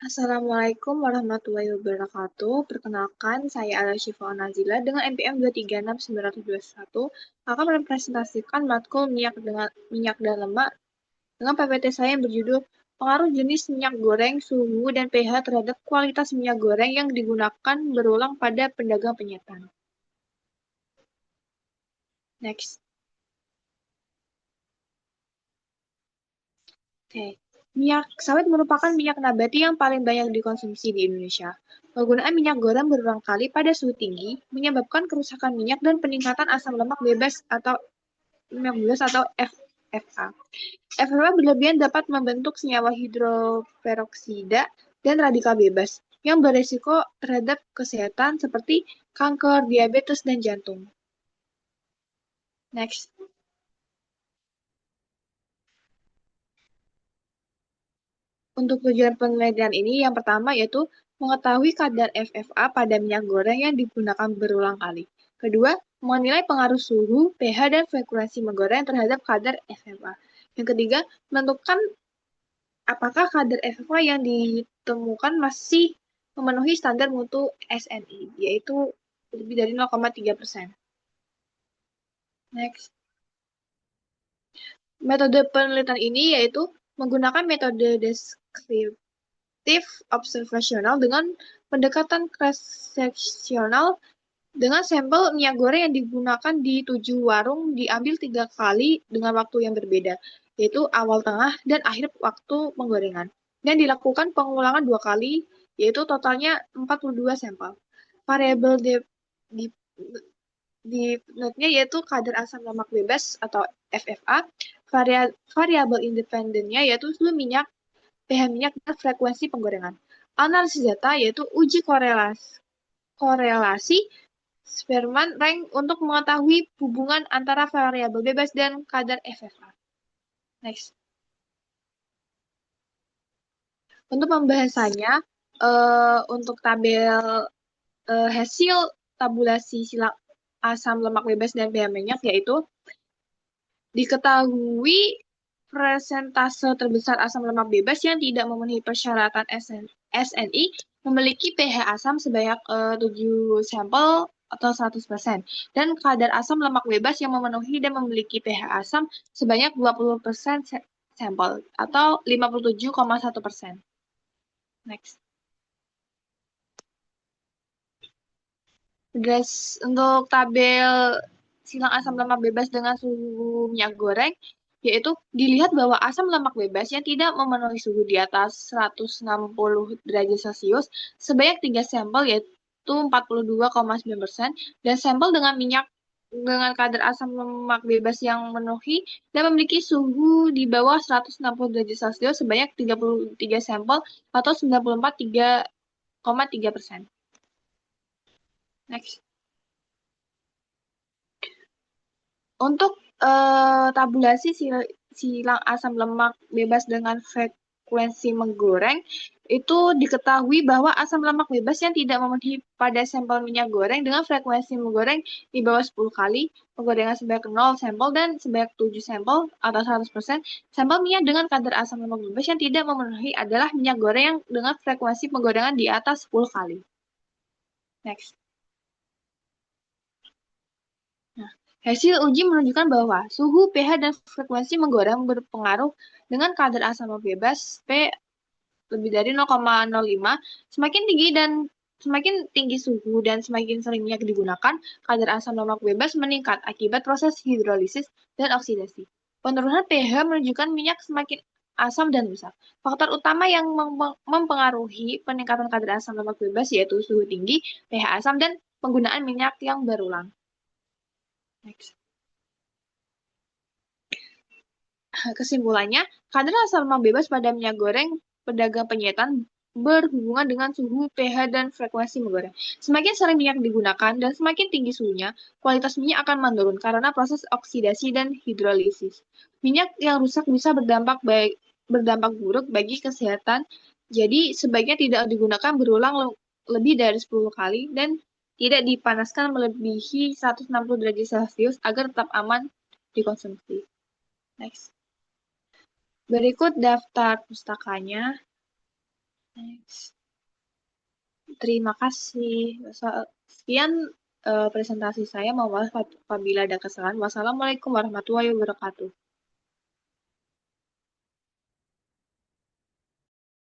Assalamualaikum warahmatullahi wabarakatuh. Perkenalkan, saya Ala Syifa Nazila dengan NPM 2369021 akan merepresentasikan matkul minyak dan lemak dengan PPT saya yang berjudul Pengaruh jenis minyak goreng, suhu, dan pH terhadap kualitas minyak goreng yang digunakan berulang pada pedagang penyetan. Next. Oke. Minyak sawit merupakan minyak nabati yang paling banyak dikonsumsi di Indonesia. Penggunaan minyak goreng berulang kali pada suhu tinggi menyebabkan kerusakan minyak dan peningkatan asam lemak bebas atau FFA. FFA berlebihan dapat membentuk senyawa hidroperoksida dan radikal bebas yang beresiko terhadap kesehatan seperti kanker, diabetes, dan jantung. Next. Untuk tujuan penelitian ini, yang pertama yaitu mengetahui kadar FFA pada minyak goreng yang digunakan berulang kali. Kedua, menilai pengaruh suhu, pH, dan frekuensi menggoreng terhadap kadar FFA. Yang ketiga, menentukan apakah kadar FFA yang ditemukan masih memenuhi standar mutu SNI, yaitu lebih dari 0,3%. Next. Metode penelitian ini yaitu menggunakan metode deskriptif observasional dengan pendekatan cross-seksional dengan sampel minyak goreng yang digunakan di 7 warung diambil 3 kali dengan waktu yang berbeda, yaitu awal, tengah, dan akhir waktu penggorengan. Dan dilakukan pengulangan 2 kali, yaitu totalnya 42 sampel. Variabel di notnya yaitu kadar asam lemak bebas atau FFA, variabel independennya yaitu suhu minyak, pH minyak, dan frekuensi penggorengan. Analisis data yaitu uji korelasi Spearman rank untuk mengetahui hubungan antara variabel bebas dan kadar FFA. Next. Untuk pembahasannya, untuk tabel hasil tabulasi silang asam lemak bebas dan pH minyak yaitu diketahui persentase terbesar asam lemak bebas yang tidak memenuhi persyaratan SNI memiliki pH asam sebanyak 7 sampel atau 100%, dan kadar asam lemak bebas yang memenuhi dan memiliki pH asam sebanyak 20% sampel atau 57,1%. Next. Untuk tabel silang asam lemak bebas dengan suhu minyak goreng, yaitu dilihat bahwa asam lemak bebas yang tidak memenuhi suhu di atas 160 derajat Celcius sebanyak 3 sampel, yaitu 42,9%, dan sampel dengan minyak dengan kadar asam lemak bebas yang memenuhi dan memiliki suhu di bawah 160 derajat Celcius sebanyak 33 sampel atau 94,3%. Next. Untuk tabulasi silang asam lemak bebas dengan frekuensi menggoreng, itu diketahui bahwa asam lemak bebas yang tidak memenuhi pada sampel minyak goreng dengan frekuensi menggoreng di bawah 10 kali, penggorengan sebanyak 0 sampel dan sebanyak 7 sampel atau 100%, sampel minyak dengan kadar asam lemak bebas yang tidak memenuhi adalah minyak goreng yang dengan frekuensi penggorengan di atas 10 kali. Next. Nah, hasil uji menunjukkan bahwa suhu, pH, dan frekuensi menggoreng berpengaruh dengan kadar asam lemak bebas P lebih dari 0,05. Semakin tinggi suhu dan semakin sering minyak digunakan, kadar asam lemak bebas meningkat akibat proses hidrolisis dan oksidasi. Penurunan pH menunjukkan minyak semakin asam dan rusak. Faktor utama yang mempengaruhi peningkatan kadar asam lemak bebas yaitu suhu tinggi, pH asam, dan penggunaan minyak yang berulang. Next. Kesimpulannya, kadar asam lemak bebas pada minyak goreng pedagang penyetan berhubungan dengan suhu, pH, dan frekuensi menggoreng. Semakin sering minyak digunakan dan semakin tinggi suhunya, kualitas minyak akan menurun karena proses oksidasi dan hidrolisis. Minyak yang rusak bisa berdampak buruk bagi kesehatan, jadi sebaiknya tidak digunakan berulang lebih dari 10 kali dan tidak dipanaskan melebihi 160 derajat Celcius agar tetap aman dikonsumsi. Next. Berikut daftar pustakanya. Next. Terima kasih. Sekian presentasi saya. Mohon maaf apabila ada kesalahan. Wassalamualaikum warahmatullahi wabarakatuh.